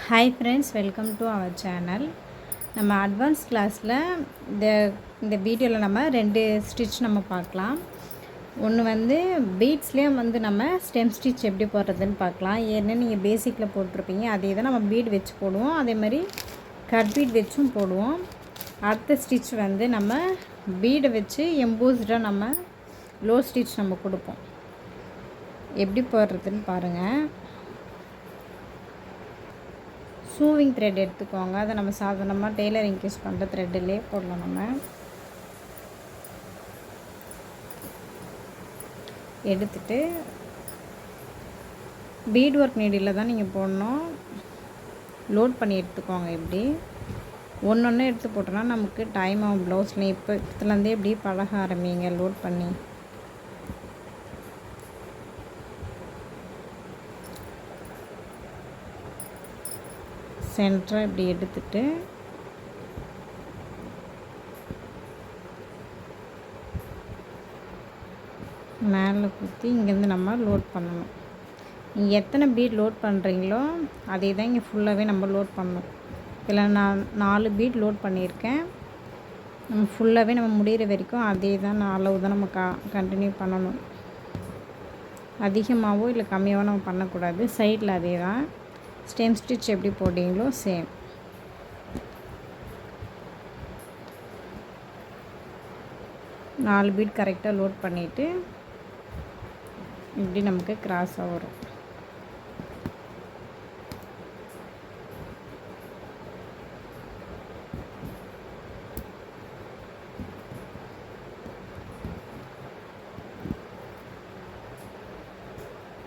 Hi friends, welcome to our channel. நம்ம advance கிளாஸில் இந்த இந்த வீடியோவில் நம்ம 2 ஸ்டிச் நம்ம பார்க்கலாம். ஒன்று வந்து பீட்ஸ்லேயே வந்து நம்ம ஸ்டெம் ஸ்டிச் எப்படி போடுறதுன்னு பார்க்கலாம். ஏன்னா நீங்கள் பேசிக்கில் போட்டிருப்பீங்க, அதே தான் நம்ம பீட் வச்சு போடுவோம். அதே மாதிரி கட் பீட் வச்சும் போடுவோம். அடுத்த ஸ்டிச் வந்து நம்ம பீடை வச்சு எம்போஸ்டாக நம்ம லோ ஸ்டிச் நம்ம கொடுப்போம். எப்படி போடுறதுன்னு பாருங்கள். சூவிங் த்ரெட் எடுத்துக்கோங்க. அதை நம்ம சாதாரணமாக டெய்லரிங் யூஸ் பண்ணுற த்ரெட்டிலே போடலாம். நம்ம எடுத்துட்டு பீட் ஒர்க் நீடில் தான் நீங்கள் போடணும். லோட் பண்ணி எடுத்துக்கோங்க. இப்படி ஒன்று எடுத்து போட்டோன்னா நமக்கு டைம் ஆகும். ப்ளவுஸில் இப்போத்துலேருந்தே எப்படி பழக ஆரம்பிங்க லோட் பண்ணி. சென்டராக இப்படி எடுத்துட்டு மேலே குத்தி இங்கேருந்து நம்ம லோட் பண்ணணும். நீங்கள் எத்தனை பீட் லோட் பண்ணுறீங்களோ அதே தான் இங்கே ஃபுல்லாகவே நம்ம லோட் பண்ணணும். இதில் நான் 4 பீட் லோட் பண்ணியிருக்கேன். நம்ம ஃபுல்லாகவே நம்ம முடிகிற வரைக்கும் அதே தான் அளவு தான் நம்ம கண்டினியூ பண்ணணும். அதிகமாகவோ இல்லை கம்மியாகவோ நம்ம பண்ணக்கூடாது. சைடில் அதே தான். ஸ்டெம் ஸ்டிச் எப்படி போட்டிங்களோ சேம். நாலு பீட் கரெக்டாக லோட் பண்ணிவிட்டு இப்படி நமக்கு கிராஸாக வரும்.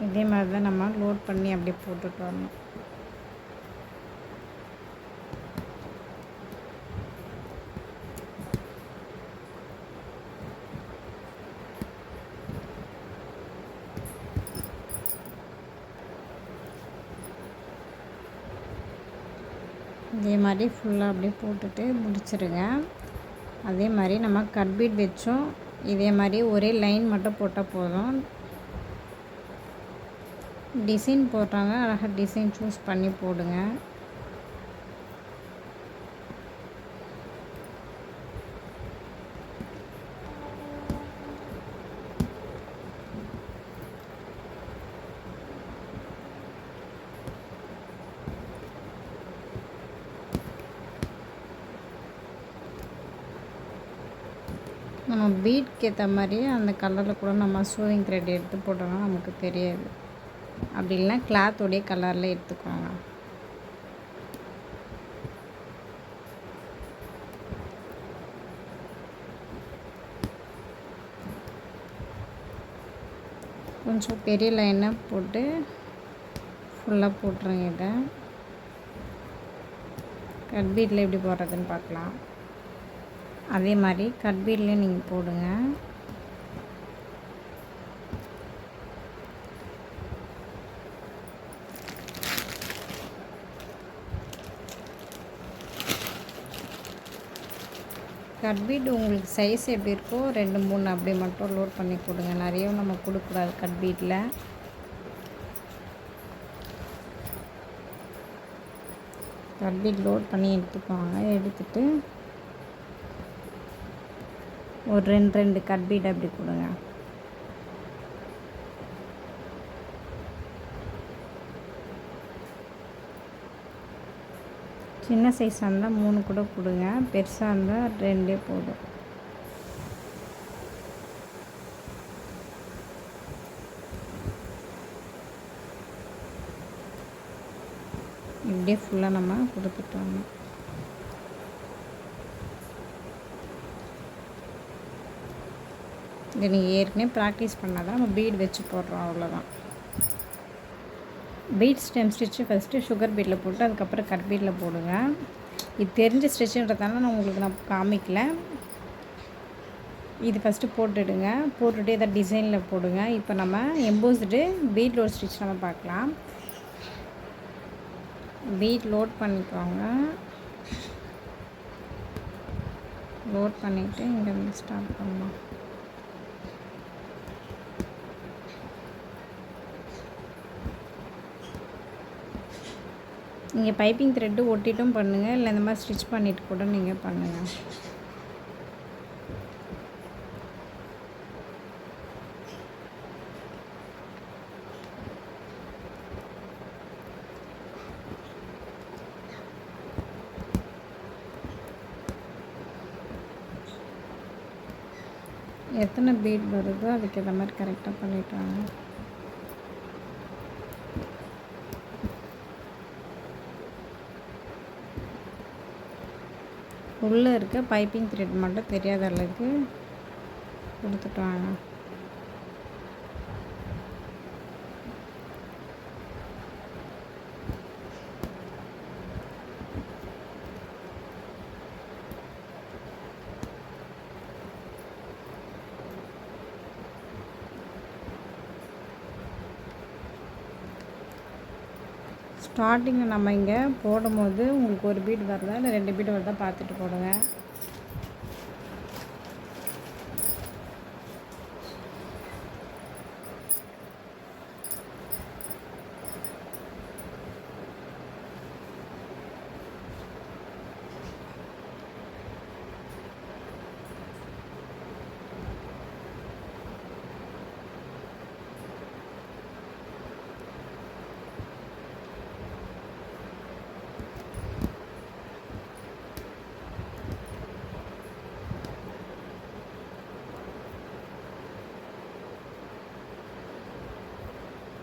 இதே மாதிரி தான் நம்ம லோட் பண்ணி அப்படியே போட்டுட்டு வரணும். இதே மாதிரி ஃபுல்லாக அப்படியே போட்டுட்டு முடிச்சிடுங்க. அதே மாதிரி நம்ம கட் பீட் வச்சோம். இதே மாதிரி ஒரே லைன் மட்டும் போட்டால் போதும். டிசைன் போடுறாங்க, அழகாக டிசைன் சூஸ் பண்ணி போடுங்க. நம்ம பீட்க்கு ஏற்ற மாதிரி அந்த கலரில் கூட நம்ம சூவிங் த்ரெட் எடுத்து போட்டோம்னா நமக்கு தெரியாது. அப்படி இல்லைனா கிளாத்தோடைய கலரில் எடுத்துக்கோங்க. கொஞ்சம் பெரிய லைனாக போட்டு ஃபுல்லாக போட்டுருங்க. இதை கட் பீட்டில் எப்படி போடுறதுன்னு பார்க்கலாம். அதே மாதிரி கட் பீட்லேயும் நீங்கள் போடுங்க. கட் பீட் உங்களுக்கு சைஸ் எப்படி இருக்கோ 2 3 அப்படி மட்டும் லோட் பண்ணி கொடுங்க. நிறையவும் நம்ம கொடுக்கூடாது கட் பீட்டில். கட் பீட் லோட் பண்ணி எடுத்துக்கோங்க. எடுத்துட்டு ஒரு 2 கட் பீட் அப்படி கொடுங்க. சின்ன சைஸாக இருந்தால் 3 கூட கொடுங்க. பெருசாக இருந்தால் 2 போதும். இப்படியே ஃபுல்லாக நம்ம கொடுத்துட்டோம். இதை நீங்கள் ஏற்கனவே ப்ராக்டிஸ் பண்ணால் தான் நம்ம பீட் வச்சு போடுறோம். அவ்வளோதான். Beet stem stitch first sugar பீட்டில் போட்டு அதுக்கப்புறம் கட் பீட்டில் போடுங்க. இது தெரிஞ்ச ஸ்டிச்சுன்றதால நான் காமிக்கல. இது ஃபஸ்ட்டு போட்டுடுங்க. போட்டுட்டு எதாவது டிசைனில் போடுங்க. இப்போ நம்ம எம்போஸ்டு பீட் லோட் ஸ்டிச் நம்ம பார்க்கலாம். பீட் லோட் பண்ணிக்கோங்க. லோட் பண்ணிவிட்டு இங்கேருந்து ஸ்டார்ட் பண்ணலாம். நீங்கள் பைப்பிங் த்ரெட்டு ஒட்டிட்டும் பண்ணுங்கள், இல்லை இந்த மாதிரி ஸ்டிச் பண்ணிவிட்டு கூட நீங்கள் பண்ணுங்கள். எத்தனை பீட் வருதோ அதுக்கு ஏற்ற மாதிரி கரெக்டாக பண்ணிட்டாங்க. உள்ளே இருக்க பைப்பிங் த்ரெட் மட்டும் தெரியாத அளவுக்கு கொடுத்துட்டு வாங்க. ஸ்டார்டிங்கில் நம்ம இங்கே போடும்போது உங்களுக்கு ஒரு பீட் வருதா இல்லை 2 பீட் வருதா பார்த்துட்டு போடுங்க.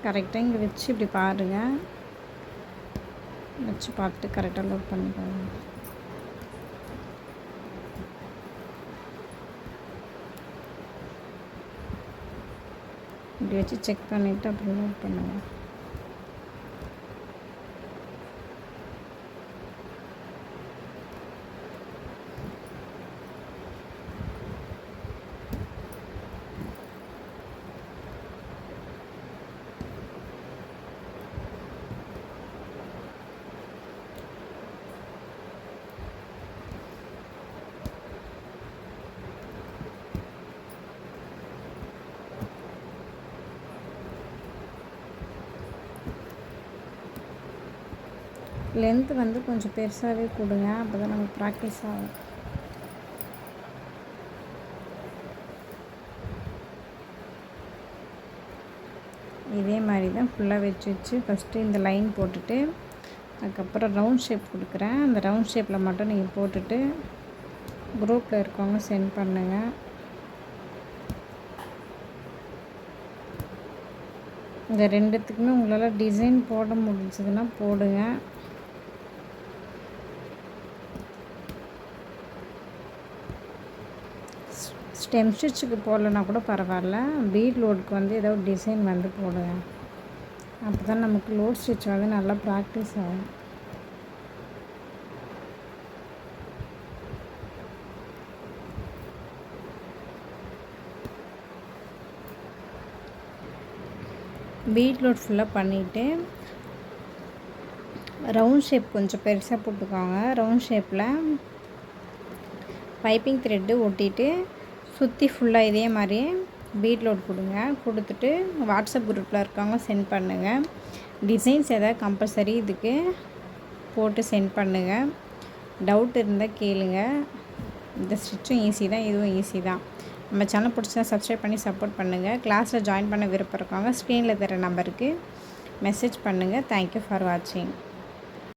கரெக்டாக இங்கே வச்சு இப்படி பாருங்கள், வச்சு பார்த்துட்டு கரெக்டாக லோட் பண்ணி பாருங்கள். இப்படி வச்சு செக் பண்ணிவிட்டு அப்புறம் லோட் பண்ணுங்கள். லென்த்து வந்து கொஞ்சம் பெருசாகவே கொடுங்க, அப்போ தான் நமக்கு ப்ராக்டிஸ் ஆகும். இதே மாதிரி தான் ஃபுல்லாக வச்சு ஃபஸ்ட்டு இந்த லைன் போட்டுட்டு அதுக்கப்புறம் ரவுண்ட் ஷேப் கொடுக்குறேன். அந்த ரவுண்ட் ஷேப்பில் மட்டும் நீங்கள் போட்டுட்டு குரூப்பில் இருக்கவங்க சென்ட் பண்ணுங்கள். இந்த ரெண்டுத்துக்குமே உங்களால் டிசைன் போட முடிஞ்சதுன்னா போடுங்க. ஸ்டெம் ஸ்டிச்சுக்கு போடலன்னா கூட பரவாயில்ல, பீட் லோடுக்கு வந்து ஏதோ டிசைன் வந்து போடுங்க. அப்போ தான் நமக்கு லோட் ஸ்டிச் வந்து நல்லா ப்ராக்டிஸ் ஆகும். பீட் லோட் ஃபுல்லாக பண்ணிவிட்டு ரவுண்ட் ஷேப் கொஞ்சம் பெருசாக போட்டுக்கோங்க. ரவுண்ட் ஷேப்பில் பைப்பிங் த்ரெட்டு ஒட்டிட்டு சுற்றி ஃபுல்லாக இதே மாதிரி பீட் லோட் கொடுங்க. கொடுத்துட்டு வாட்ஸ்அப் குரூப்பில் இருக்கவங்க சென்ட் பண்ணுங்கள். டிசைன்ஸ் எதாவது கம்பல்சரி இதுக்கு போட்டு சென்ட் பண்ணுங்கள். டவுட் இருந்தால் கேளுங்க. இந்த ஸ்டிச்சும் ஈஸி தான், இதுவும் ஈஸி தான். நம்ம சேனல் பிடிச்சா சப்ஸ்கிரைப் பண்ணி சப்போர்ட் பண்ணுங்கள். கிளாஸில் ஜாயின் பண்ண விருப்பம் இருக்கவங்க ஸ்க்ரீனில் தர நம்பருக்கு மெசேஜ் பண்ணுங்கள். தேங்க்யூ ஃபார் வாட்சிங்.